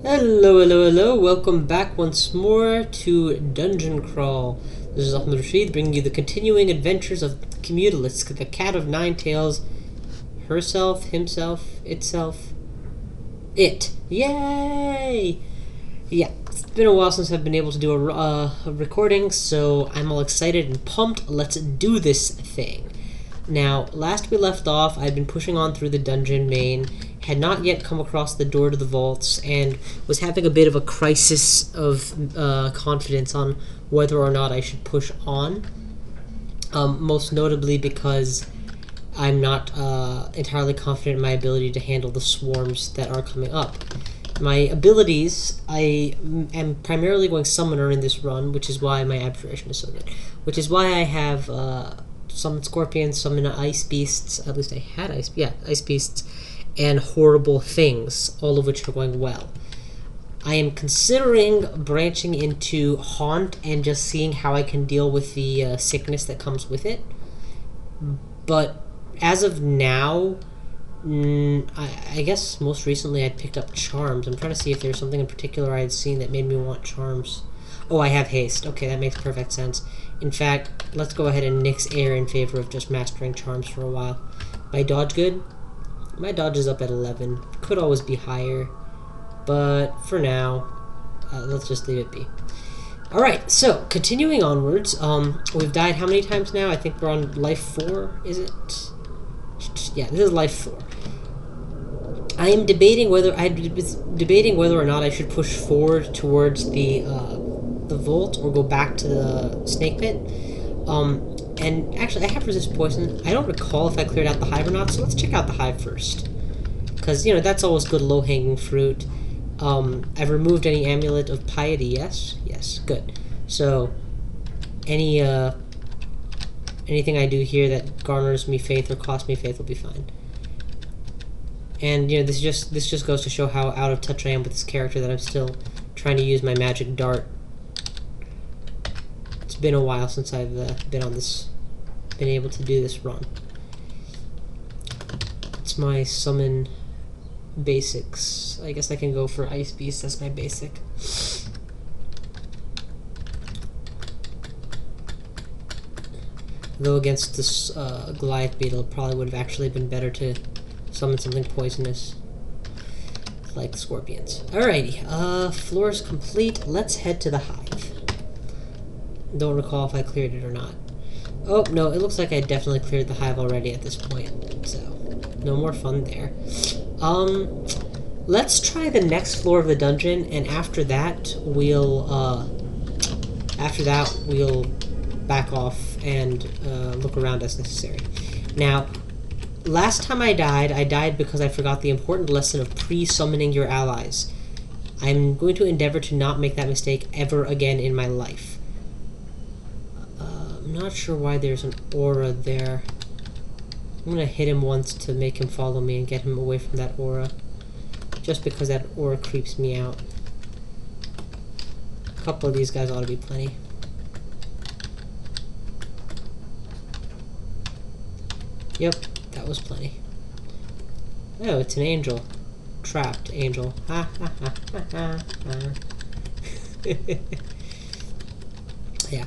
Hello, hello, hello. Welcome back once more to Dungeon Crawl. This is Ahmed Rashid bringing you the continuing adventures of Mewtalisk, the cat of nine tails. Herself, himself, itself. It. Yay! Yeah, it's been a while since I've been able to do a recording, so I'm all excited and pumped. Let's do this thing. Now, last we left off, I'd been pushing on through the dungeon main, had not yet come across the door to the vaults, and was having a bit of a crisis of confidence on whether or not I should push on. Most notably because I'm not entirely confident in my ability to handle the swarms that are coming up. My abilities, I am primarily going Summoner in this run, which is why my Abjuration is so good. Which is why I have summon Scorpions, summon Ice Beasts, at least I had Ice Beasts, and Horrible Things, all of which are going well. I am considering branching into Haunt and just seeing how I can deal with the sickness that comes with it. But as of now, I guess most recently I picked up Charms. I'm trying to see if there's something in particular I had seen that made me want Charms. Oh, I have Haste. Okay, that makes perfect sense. In fact, let's go ahead and nix Air in favor of just mastering Charms for a while. My dodge good? My dodge is up at 11. Could always be higher. But for now, let's just leave it be. Alright, so, continuing onwards. We've died how many times now? I think we're on Life 4, is it? Yeah, this is Life 4. I am debating whether or not I should push forward towards the vault or go back to the snake pit. And actually, I have resist poison. I don't recall if I cleared out the hive or not, so let's check out the hive first. Because, you know, that's always good low-hanging fruit. I've removed any amulet of piety, yes? Yes, good. So, anything I do here that garners me faith or costs me faith will be fine. And, you know, this just goes to show how out of touch I am with this character that I'm still trying to use my magic dart. It's been a while since I've been able to do this run. It's my summon basics. I guess I can go for Ice Beast as my basic. Though against this Goliath Beetle, it probably would have actually been better to summon something poisonous, like scorpions. Alrighty, floor is complete. Let's head to the hive. Don't recall if I cleared it or not. Oh, no, it looks like I definitely cleared the hive already at this point, so no more fun there. Let's try the next floor of the dungeon, and after that, we'll back off and look around as necessary. Now, last time I died because I forgot the important lesson of pre-summoning your allies. I'm going to endeavor to not make that mistake ever again in my life. I'm not sure why there's an aura there. I'm gonna hit him once to make him follow me and get him away from that aura. Just because that aura creeps me out. A couple of these guys ought to be plenty. Yep, that was plenty. Oh, it's an angel. Trapped angel. Ha ha ha ha ha ha. Yeah.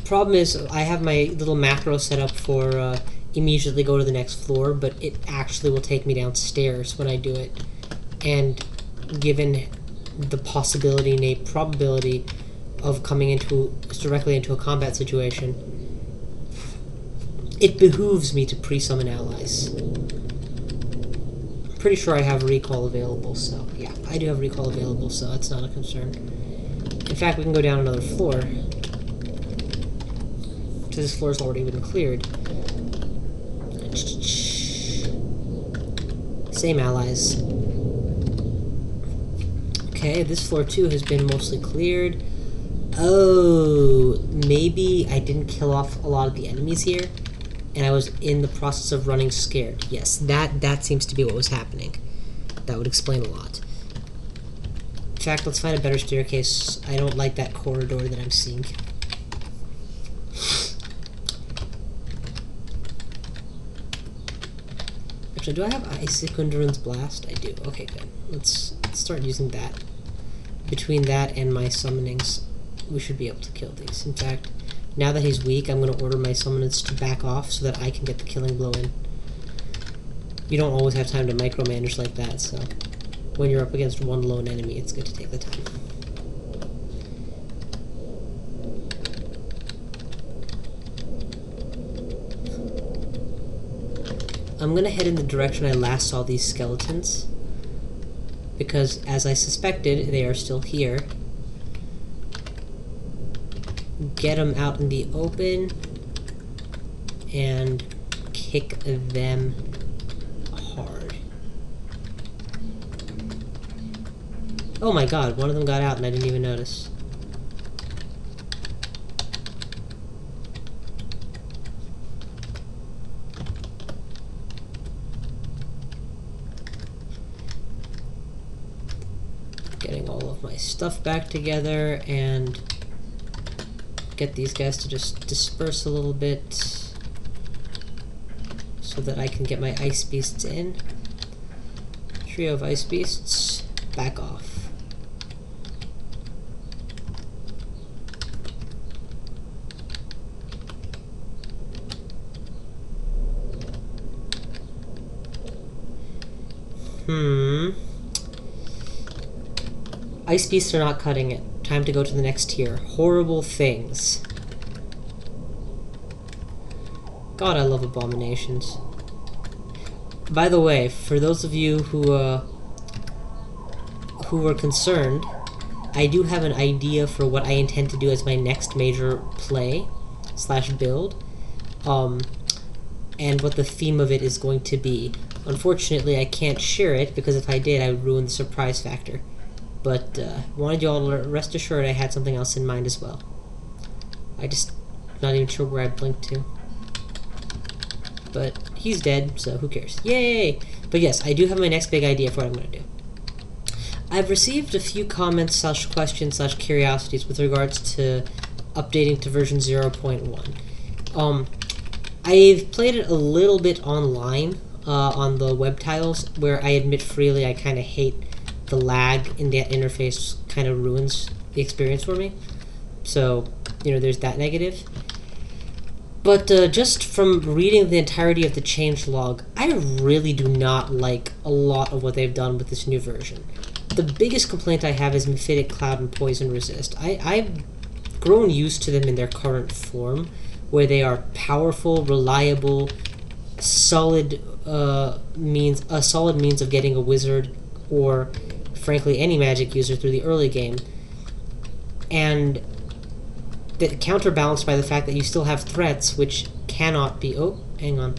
Problem is, I have my little macro set up for immediately go to the next floor, but it actually will take me downstairs when I do it. And given the possibility, nay probability, of coming directly into a combat situation, it behooves me to pre-summon allies. I'm pretty sure I have recall available, so yeah, I do have recall available, so that's not a concern. In fact, we can go down another floor. This floor's already been cleared. Same allies. Okay, this floor too has been mostly cleared. Oh, maybe I didn't kill off a lot of the enemies here, and I was in the process of running scared. Yes, that seems to be what was happening. That would explain a lot. In fact, let's find a better staircase. I don't like that corridor that I'm seeing. Actually, do I have Icy Kundran's Blast? I do. Okay, good. Let's start using that. between that and my summonings, we should be able to kill these. In fact, now that he's weak, I'm going to order my summoners to back off so that I can get the killing blow in. You don't always have time to micromanage like that, so when you're up against one lone enemy, it's good to take the time. I'm going to head in the direction I last saw these skeletons, because as I suspected, they are still here. Get them out in the open and kick them hard. Oh my god, one of them got out and I didn't even notice. Getting all of my stuff back together and get these guys to just disperse a little bit so that I can get my ice beasts in. Trio of ice beasts, back off. Ice beasts are not cutting it. Time to go to the next tier. Horrible things. God, I love abominations. By the way, for those of you who were concerned, I do have an idea for what I intend to do as my next major play / build, and what the theme of it is going to be. Unfortunately, I can't share it because if I did, I would ruin the surprise factor. But wanted you all to rest assured I had something else in mind as well. I just not even sure where I blinked to. But he's dead, so who cares? Yay! But yes, I do have my next big idea for what I'm going to do. I've received a few comments / questions / curiosities with regards to updating to version 0.1. I've played it a little bit online on the web tiles, where I admit freely I kind of hate the lag in that interface. Kind of ruins the experience for me. So, you know, there's that negative. But just from reading the entirety of the changelog, I really do not like a lot of what they've done with this new version. The biggest complaint I have is Mephitic, Cloud, and Poison Resist. I've grown used to them in their current form, where they are powerful, reliable, solid means of getting a wizard or frankly any magic user through the early game, and that counterbalanced by the fact that you still have threats which cannot be. Oh, hang on.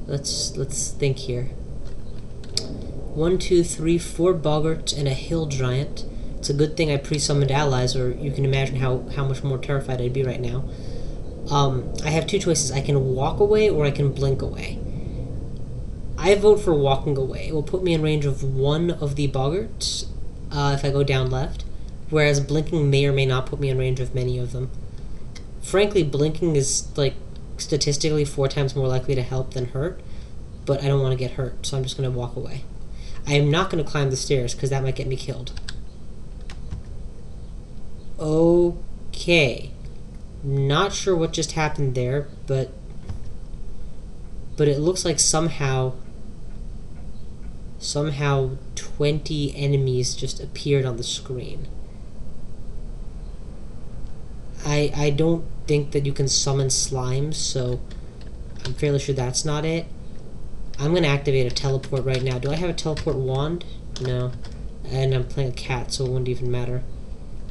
Let's think here. 1, 2, 3, 4 boggarts and a hill giant. It's a good thing I pre-summoned allies, or you can imagine how much more terrified I'd be right now. I have two choices. I can walk away or I can blink away. I vote for walking away. It will put me in range of one of the boggarts if I go down left, whereas blinking may or may not put me in range of many of them. Frankly, blinking is, like, statistically 4 times more likely to help than hurt, but I don't want to get hurt, so I'm just going to walk away. I am not going to climb the stairs, because that might get me killed. Okay. Not sure what just happened there, but it looks like somehow 20 enemies just appeared on the screen. I don't think that you can summon slimes, so I'm fairly sure that's not it. I'm going to activate a teleport right now. Do I have a teleport wand? No. And I'm playing a cat, so it wouldn't even matter.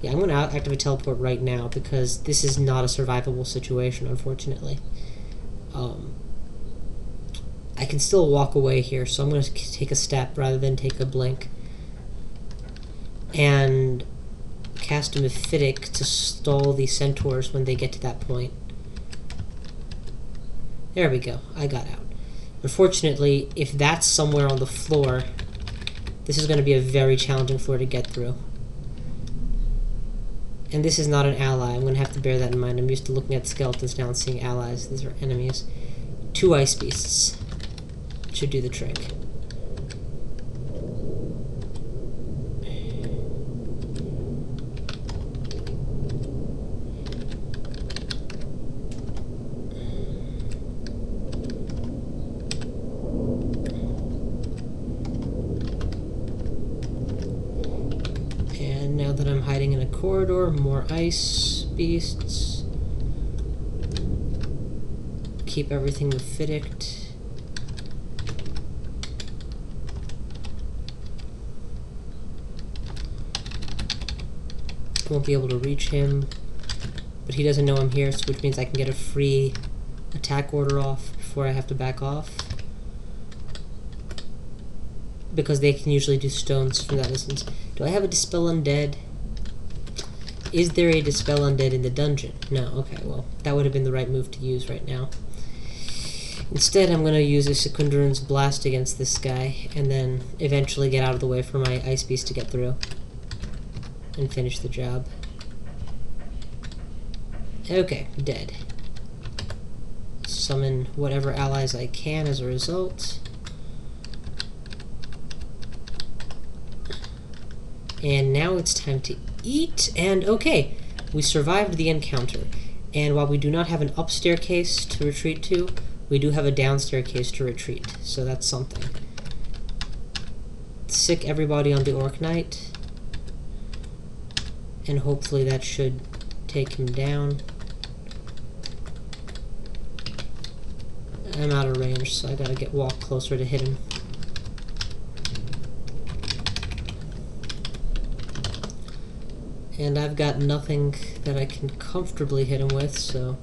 Yeah, I'm going to activate teleport right now, because this is not a survivable situation, unfortunately. I can still walk away here, so I'm going to take a step rather than take a blink. And cast a Mephitic to stall the centaurs when they get to that point. There we go. I got out. Unfortunately, if that's somewhere on the floor, this is going to be a very challenging floor to get through. And this is not an ally. I'm going to have to bear that in mind. I'm used to looking at skeletons now and seeing allies. These are enemies. 2 ice beasts should do the trick. And now that I'm hiding in a corridor, more ice beasts. Keep everything mephitic. Won't be able to reach him, but he doesn't know I'm here, which means I can get a free attack order off before I have to back off. Because they can usually do stones from that distance. Do I have a Dispel Undead? Is there a Dispel Undead in the dungeon? No, okay, well, that would have been the right move to use right now. Instead, I'm going to use a Secundurun's Blast against this guy, and then eventually get out of the way for my Ice Beast to get through. And finish the job. Okay, dead. Summon whatever allies I can as a result. And now it's time to eat, and okay, we survived the encounter. And while we do not have an up staircase to retreat to, we do have a down staircase to retreat, so that's something. Sick everybody on the Orc Knight. And hopefully that should take him down. I'm out of range, so I gotta walk closer to hit him. And I've got nothing that I can comfortably hit him with, so...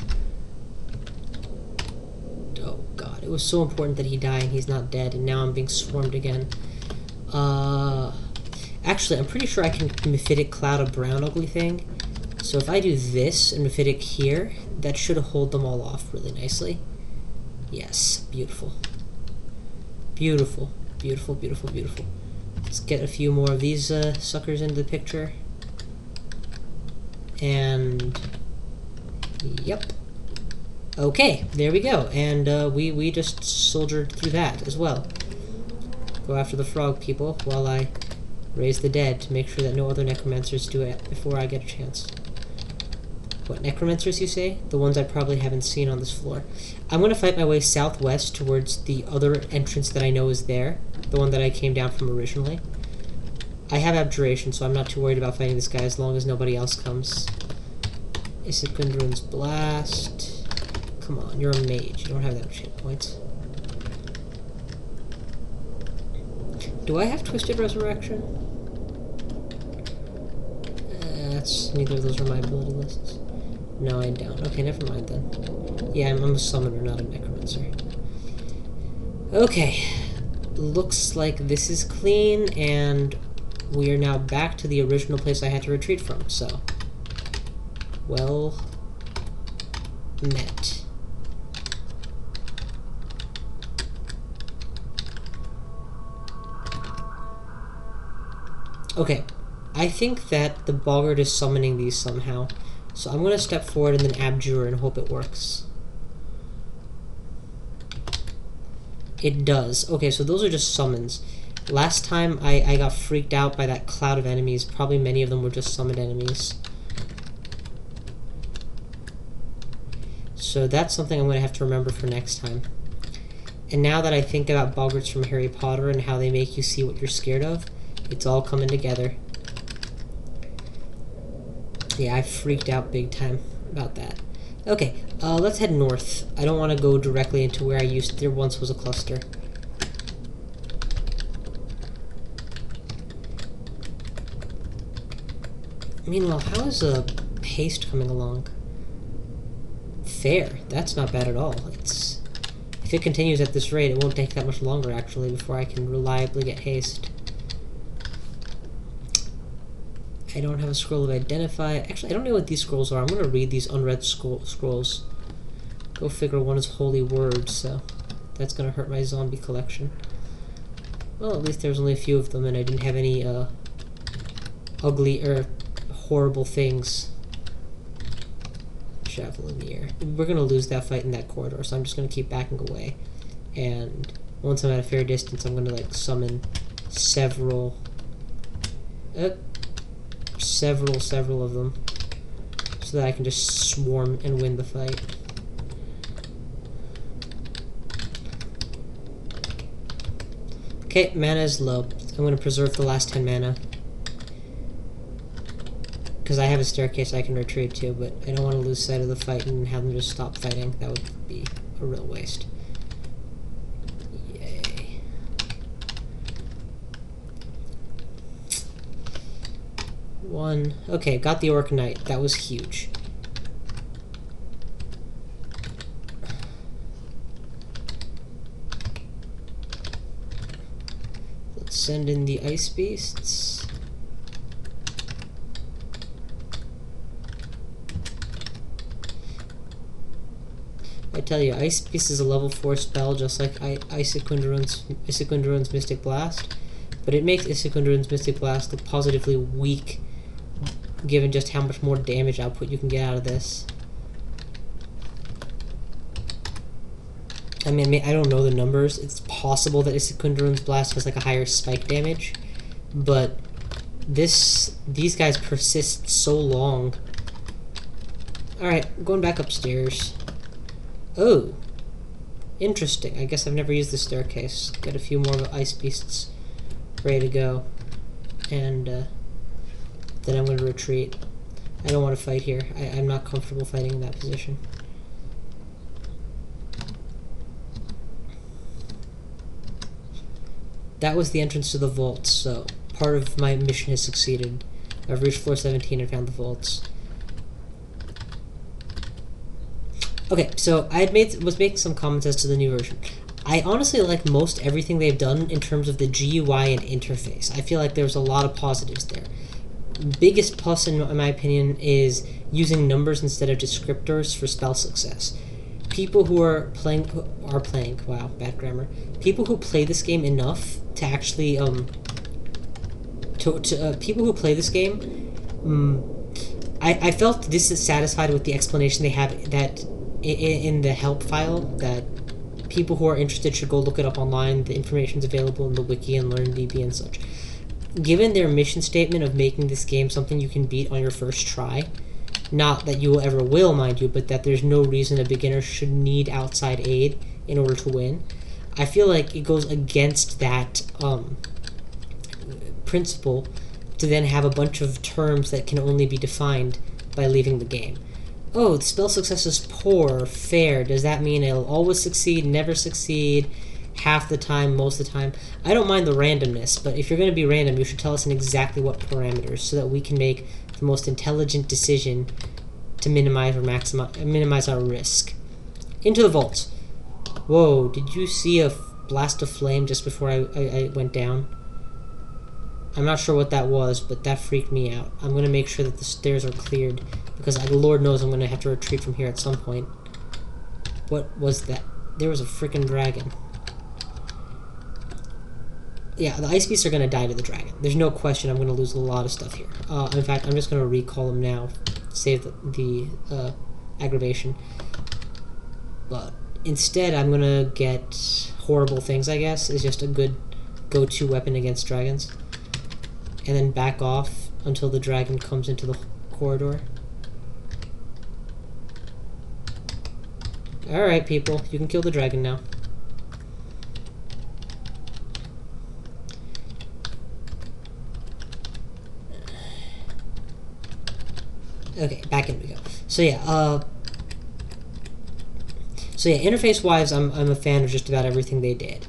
Oh god, it was so important that he die and he's not dead, and now I'm being swarmed again. Actually, I'm pretty sure I can Mephitic Cloud a brown ugly thing. So if I do this and Mephitic here, that should hold them all off really nicely. Yes, beautiful. Beautiful, beautiful, beautiful, beautiful. Let's get a few more of these suckers into the picture. And... yep. Okay, there we go. And we just soldiered through that as well. Go after the frog people while I raise the dead to make sure that no other necromancers do it before I get a chance. What, necromancers, you say? The ones I probably haven't seen on this floor. I'm going to fight my way southwest towards the other entrance that I know is there. The one that I came down from originally. I have Abjuration, so I'm not too worried about fighting this guy as long as nobody else comes. Secundurun's Blast. Come on, you're a mage. You don't have that much hit points. Do I have Twisted Resurrection? Neither of those are my ability lists. No, I don't. Okay, never mind then. Yeah, I'm a summoner, not a necromancer. Okay. Looks like this is clean, and we are now back to the original place I had to retreat from, so... well... met. Okay. I think that the Boggart is summoning these somehow. So I'm going to step forward and then abjure and hope it works. It does. Okay, so those are just summons. Last time I got freaked out by that cloud of enemies. Probably many of them were just summoned enemies. So that's something I'm going to have to remember for next time. And now that I think about Boggarts from Harry Potter and how they make you see what you're scared of, it's all coming together. Yeah, I freaked out big time about that. Okay, let's head north. I don't want to go directly into where there once was a cluster. Meanwhile, how is haste coming along? Fair. That's not bad at all. If it continues at this rate, it won't take that much longer, actually, before I can reliably get haste. I don't have a scroll of identify. Actually, I don't know what these scrolls are. I'm going to read these unread scrolls. Go figure, one is holy word, so that's going to hurt my zombie collection. Well, at least there's only a few of them, and I didn't have any ugly or horrible things. Javelinier. We're going to lose that fight in that corridor, so I'm just going to keep backing away. And once I'm at a fair distance, I'm going to like summon several of them, so that I can just swarm and win the fight. Okay, mana is low. I'm going to preserve the last 10 mana. Because I have a staircase I can retreat to, but I don't want to lose sight of the fight and have them just stop fighting. That would be a real waste. Yay. One. Okay, got the Orc Knight. That was huge. Let's send in the Ice Beasts. I tell you, Ice Beast is a level 4 spell, just like Issekundrun's Mystic Blast, but it makes Issekundrun's Mystic Blast look positively weak, given just how much more damage output you can get out of this. I mean, I don't know the numbers. It's possible that Issekundrun's Blast has like a higher spike damage, but these guys persist so long. Alright, going back upstairs. Oh, interesting. I guess I've never used the staircase. Got a few more Ice Beasts ready to go. And then I'm going to retreat. I don't want to fight here. I'm not comfortable fighting in that position. That was the entrance to the vaults, so part of my mission has succeeded. I've reached floor 17 and found the vaults. Okay, so was making some comments as to the new version. I honestly like most everything they've done in terms of the GUI and interface. I feel like there's a lot of positives there. Biggest plus, in my opinion, is using numbers instead of descriptors for spell success. People who are playing, wow, bad grammar. People who play this game enough to actually, people who play this game, I felt dissatisfied with the explanation they have that in the help file, that people who are interested should go look it up online. The information's available in the wiki and LearnDB and such. Given their mission statement of making this game something you can beat on your first try, not that you ever will, mind you, but that there's no reason a beginner should need outside aid in order to win, I feel like it goes against that principle to then have a bunch of terms that can only be defined by leaving the game. Oh, the spell success is poor or fair. Does that mean it'll always succeed, never succeed, half the time, most of the time? I don't mind the randomness, but if you're going to be random, you should tell us in exactly what parameters so that we can make the most intelligent decision to minimize or minimize our risk. Into the vaults. Whoa, did you see a blast of flame just before I went down? I'm not sure what that was, but that freaked me out. I'm going to make sure that the stairs are cleared, because Lord knows I'm going to have to retreat from here at some point. What was that? There was a freaking dragon. Yeah, the Ice Beasts are going to die to the dragon. There's no question I'm going to lose a lot of stuff here. In fact, I'm just going to recall them now, save the aggravation. But instead, I'm going to get horrible things, I guess, is just a good go-to weapon against dragons. And then back off until the dragon comes into the corridor. Alright, people, you can kill the dragon now. Okay, back in we go. So yeah, interface-wise, I'm a fan of just about everything they did.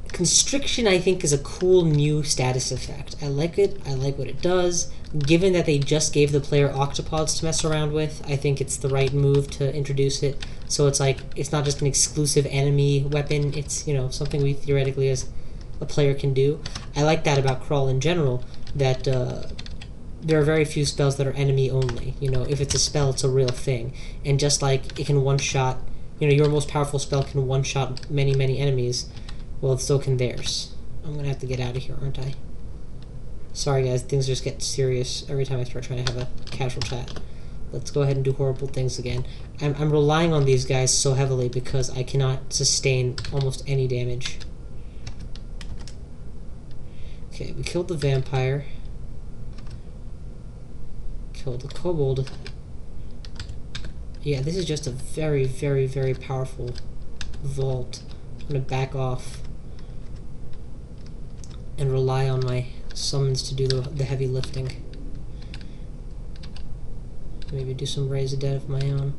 Constriction, I think, is a cool new status effect. I like it. I like what it does. Given that they just gave the player octopods to mess around with, I think it's the right move to introduce it. So it's like, it's not just an exclusive enemy weapon. It's, you know, something we theoretically as a player can do. I like that about Crawl in general, that there are very few spells that are enemy only. You know, if it's a spell, it's a real thing. And just like it can one-shot, you know, your most powerful spell can one-shot many, many enemies, well, so can theirs. I'm gonna have to get out of here, aren't I? Sorry guys, things just get serious every time I start trying to have a casual chat. Let's go ahead and do horrible things again. I'm relying on these guys so heavily because I cannot sustain almost any damage. Okay, we killed the vampire. Killed the kobold. Yeah, this is just a very, very, very powerful vault. I'm gonna back off and rely on my summons to do the heavy lifting. Maybe do some Raise the Dead of my own.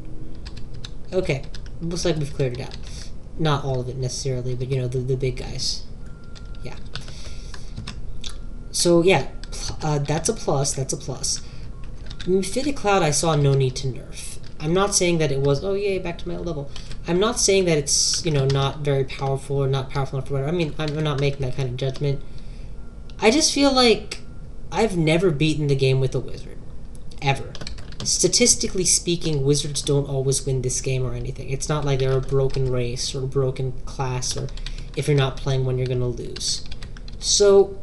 Okay, looks like we've cleared it out. Not all of it necessarily, but you know, the big guys. Yeah. So yeah, that's a plus, that's a plus. Mephitic Cloud I saw no need to nerf. I'm not saying that it was, oh yay, back to my old level. I'm not saying that it's, you know, not very powerful or not powerful enough or whatever. I mean, I'm not making that kind of judgment. I just feel like I've never beaten the game with a wizard. Ever. Statistically speaking, wizards don't always win this game or anything. It's not like they're a broken race or a broken class, or if you're not playing one, you're going to lose. So,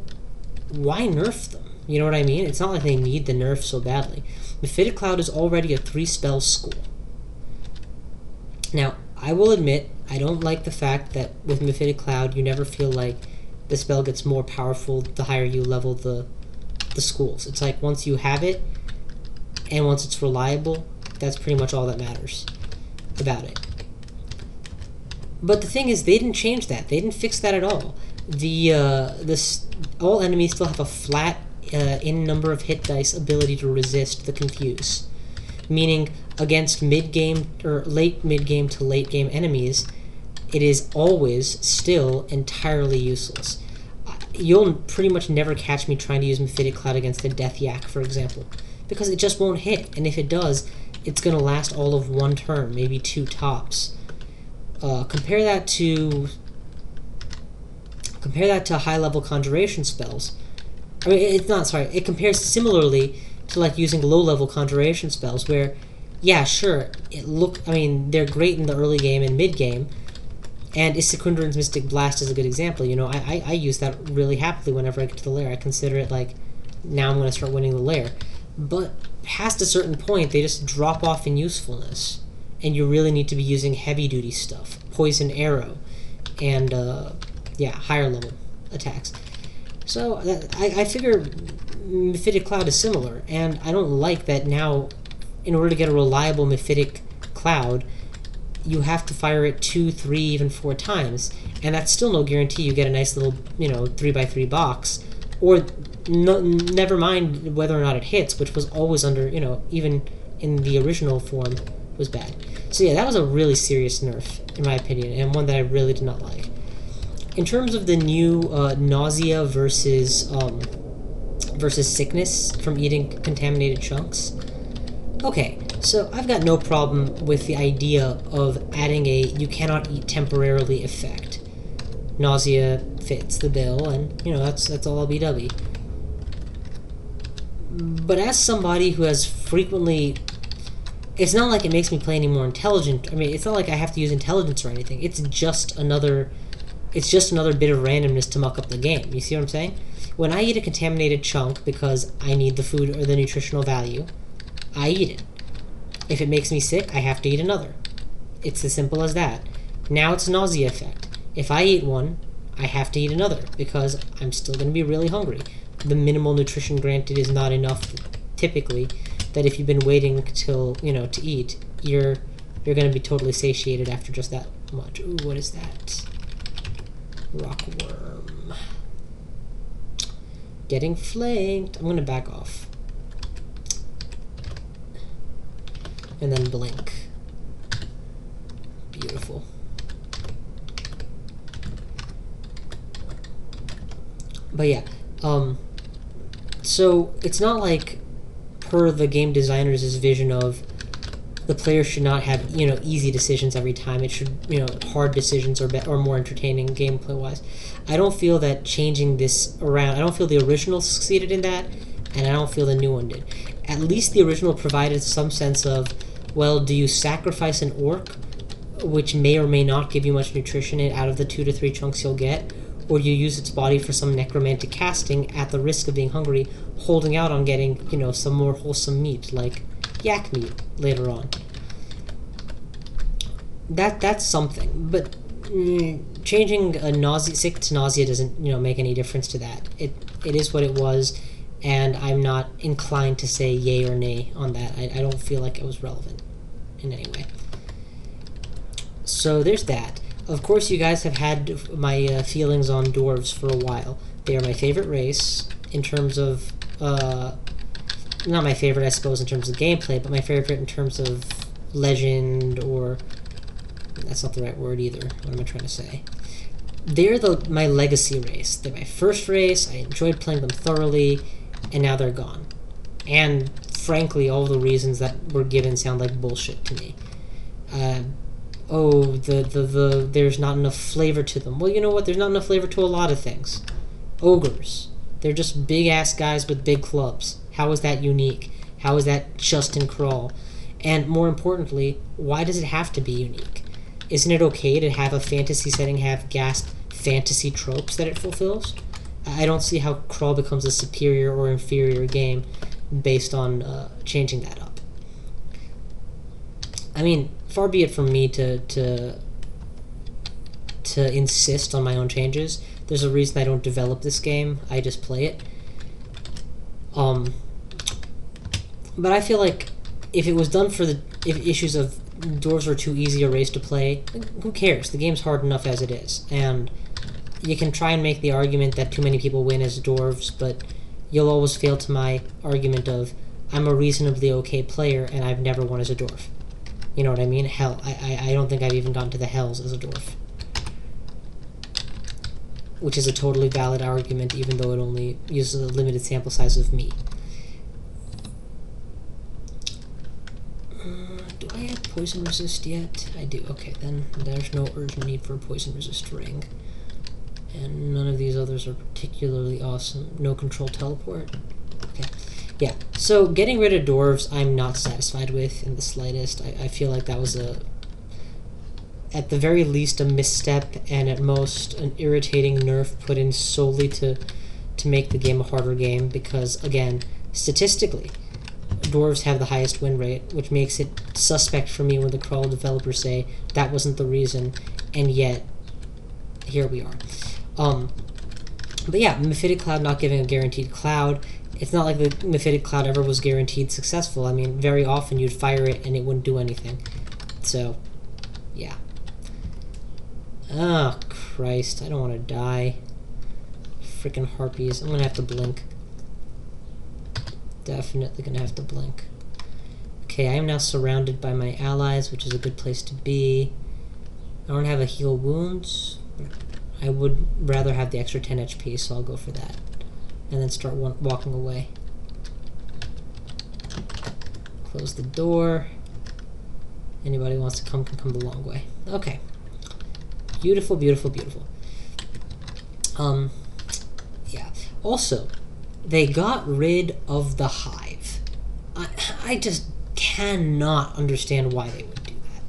why nerf them? You know what I mean? It's not like they need the nerf so badly. Mephitic Cloud is already a 3-spell school. Now, I will admit, I don't like the fact that with Mephitic Cloud, you never feel like the spell gets more powerful the higher you level the schools. It's like once you have it, and once it's reliable, that's pretty much all that matters about it. But the thing is, they didn't change that. They didn't fix that at all. All enemies still have a flat in number of hit dice ability to resist the Confuse. Meaning, against mid-game or late mid-game to late-game enemies, it is always still entirely useless. You'll pretty much never catch me trying to use Mephitic Cloud against a Death Yak, for example, because it just won't hit, and if it does, it's going to last all of one turn, maybe 2 tops. Compare that to high-level conjuration spells. I mean, it's not, sorry, it compares similarly to like using low-level conjuration spells, where, yeah, sure, they're great in the early game and mid-game, and Issekundrun's Mystic Blast is a good example. You know, I use that really happily whenever I get to the lair. I consider it like, now I'm going to start winning the lair. But past a certain point, they just drop off in usefulness, and you really need to be using heavy-duty stuff, Poison Arrow, and, higher level attacks. So, I figure Mephitic Cloud is similar, and I don't like that now, in order to get a reliable Mephitic Cloud, you have to fire it 2, 3, even 4 times, and that's still no guarantee you get a nice little, 3x3 box, or never mind whether or not it hits, which was always under, even in the original form, was bad. So yeah, that was a really serious nerf, in my opinion, and one that I really did not like. In terms of the new nausea versus sickness from eating contaminated chunks, okay, so I've got no problem with the idea of adding a you cannot eat temporarily effect. Nausea fits the bill, and that's all LBW. But as somebody who has frequently, it's not like it makes me play any more intelligent. I mean, it's not like I have to use intelligence or anything. It's just another bit of randomness to muck up the game. You see what I'm saying? When I eat a contaminated chunk because I need the food or the nutritional value, I eat it. If it makes me sick, I have to eat another. It's as simple as that. Now it's nausea effect. If I eat one, I have to eat another because I'm still going to be really hungry. The minimal nutrition granted is not enough, typically, that if you've been waiting till, to eat, you're going to be totally satiated after just that much. Ooh, what is that? Rockworm. Getting flanked. I'm going to back off. And then blink. Beautiful. But yeah, so it's not like, per the game designers' vision of the player should not have, easy decisions every time. It should, hard decisions or more entertaining gameplay-wise. I don't feel that changing this around, I don't feel the original succeeded in that, and I don't feel the new one did. At least the original provided some sense of, well, do you sacrifice an orc, which may or may not give you much nutrition out of the 2 to 3 chunks you'll get, or you use its body for some necromantic casting at the risk of being hungry, holding out on getting, some more wholesome meat, like yak meat later on. That's something, but changing a sick to nausea doesn't, make any difference to that. It is what it was, and I'm not inclined to say yay or nay on that. I don't feel like it was relevant in any way. So there's that. Of course, you guys have had my feelings on dwarves for a while. They are my favorite race in terms of not my favorite, I suppose, in terms of gameplay, but my favorite in terms of legend, or that's not the right word either. What am I trying to say? They're my legacy race. They're my first race. I enjoyed playing them thoroughly, and now they're gone. And frankly, all the reasons that were given sound like bullshit to me. There's not enough flavor to them. Well, you know what? There's not enough flavor to a lot of things. Ogres. They're just big-ass guys with big clubs. How is that unique? How is that just in Crawl? And more importantly, why does it have to be unique? Isn't it okay to have a fantasy setting have gasp fantasy tropes that it fulfills? I don't see how Crawl becomes a superior or inferior game based on changing that up. I mean, far be it from me to insist on my own changes. There's a reason I don't develop this game. I just play it. But I feel like if it was done for if issues of dwarves were too easy a race to play, who cares? The game's hard enough as it is. And you can try and make the argument that too many people win as dwarves, but you'll always fail to my argument of, I'm a reasonably okay player and I've never won as a dwarf. You know what I mean? Hell, I don't think I've even gotten to the hells as a dwarf. Which is a totally valid argument, even though it only uses a limited sample size of me. Do I have poison resist yet? I do. Okay, then there's no urgent need for a poison resist ring. And none of these others are particularly awesome. No control teleport. Okay. Yeah, so getting rid of dwarves I'm not satisfied with in the slightest. I feel like that was at the very least a misstep, and at most an irritating nerf put in solely to make the game a harder game, because again, statistically, dwarves have the highest win rate, which makes it suspect for me when the Crawl developers say that wasn't the reason, and yet here we are. But yeah, Mephitic Cloud not giving a guaranteed cloud. It's not like the Mephitic Cloud ever was guaranteed successful. I mean, very often you'd fire it and it wouldn't do anything. So, yeah. Oh, Christ, I don't want to die. Freaking harpies. I'm gonna have to blink. Definitely gonna have to blink. Okay, I am now surrounded by my allies, which is a good place to be. I don't have a heal wounds. I would rather have the extra 10 HP, so I'll go for that. And then start walking away. Close the door. Anybody who wants to come can come the long way. Okay. Beautiful, beautiful, beautiful. Yeah. Also, they got rid of the hive. I just cannot understand why they would do that.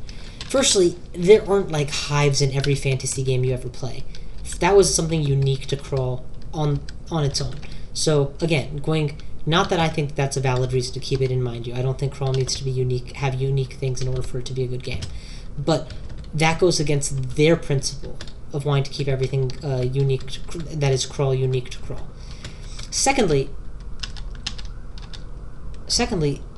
Firstly, there aren't like hives in every fantasy game you ever play. That was something unique to Crawl on its own. So again, not that I think that's a valid reason to keep it in mind. I don't think Crawl needs to be unique, have unique things in order for it to be a good game. But that goes against their principle of wanting to keep everything unique, that is Crawl unique to Crawl. Secondly,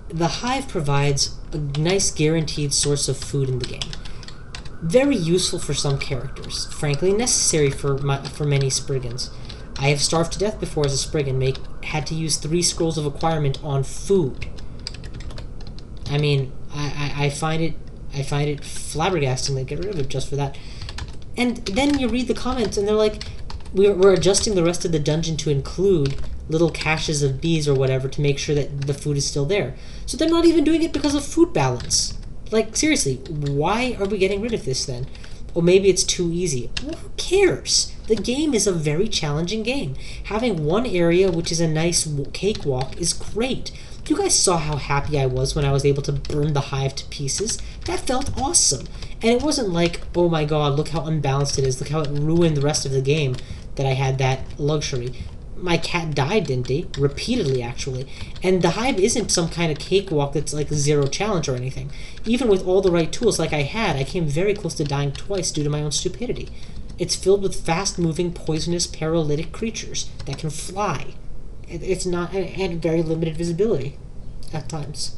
the hive provides a nice guaranteed source of food in the game. Very useful for some characters, frankly necessary for many Spriggans. I have starved to death before as a Spriggan, had to use 3 scrolls of acquirement on food. I mean, I find it flabbergasting to get rid of it just for that. And then you read the comments and they're like, we're adjusting the rest of the dungeon to include little caches of bees or whatever to make sure that the food is still there. So they're not even doing it because of food balance. Like, seriously, why are we getting rid of this then? Or maybe it's too easy. Well, who cares? The game is a very challenging game. Having one area which is a nice cakewalk is great. You guys saw how happy I was when I was able to burn the hive to pieces. That felt awesome. And it wasn't like, oh my god, look how unbalanced it is. Look how it ruined the rest of the game that I had that luxury. My cat died, didn't he? Repeatedly, actually. And the hive isn't some kind of cakewalk that's like 0 challenge or anything. Even with all the right tools like I had, I came very close to dying twice due to my own stupidity. It's filled with fast-moving, poisonous, paralytic creatures that can fly. It's not, and very limited visibility at times.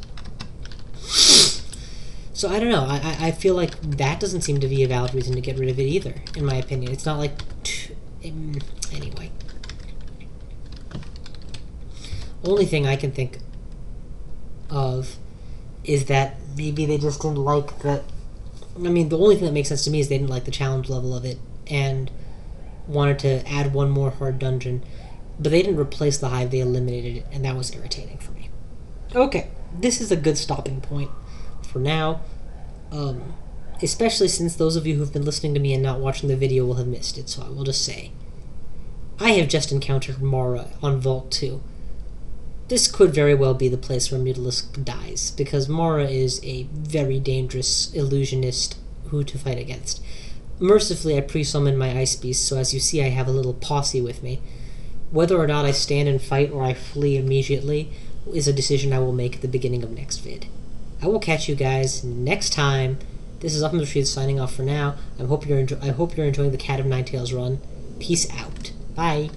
So I don't know. I feel like that doesn't seem to be a valid reason to get rid of it either, in my opinion. It's not like... Anyway. Only thing I can think of is that maybe they just didn't like the... I mean, the only thing that makes sense to me is they didn't like the challenge level of it and wanted to add one more hard dungeon. But they didn't replace the hive, they eliminated it, and that was irritating for me. Okay, this is a good stopping point for now. Especially since those of you who've been listening to me and not watching the video will have missed it, so I will just say. I have just encountered Mara on Vault 2. This could very well be the place where Mewtalisk dies, because Mara is a very dangerous illusionist who to fight against. Mercifully, I pre-summoned my Ice Beast, so as you see I have a little posse with me. Whether or not I stand and fight or I flee immediately is a decision I will make at the beginning of next vid. I will catch you guys next time. This is Pt12 signing off for now. I hope you're enjoying the Cat of Nine Tails run. Peace out. Bye.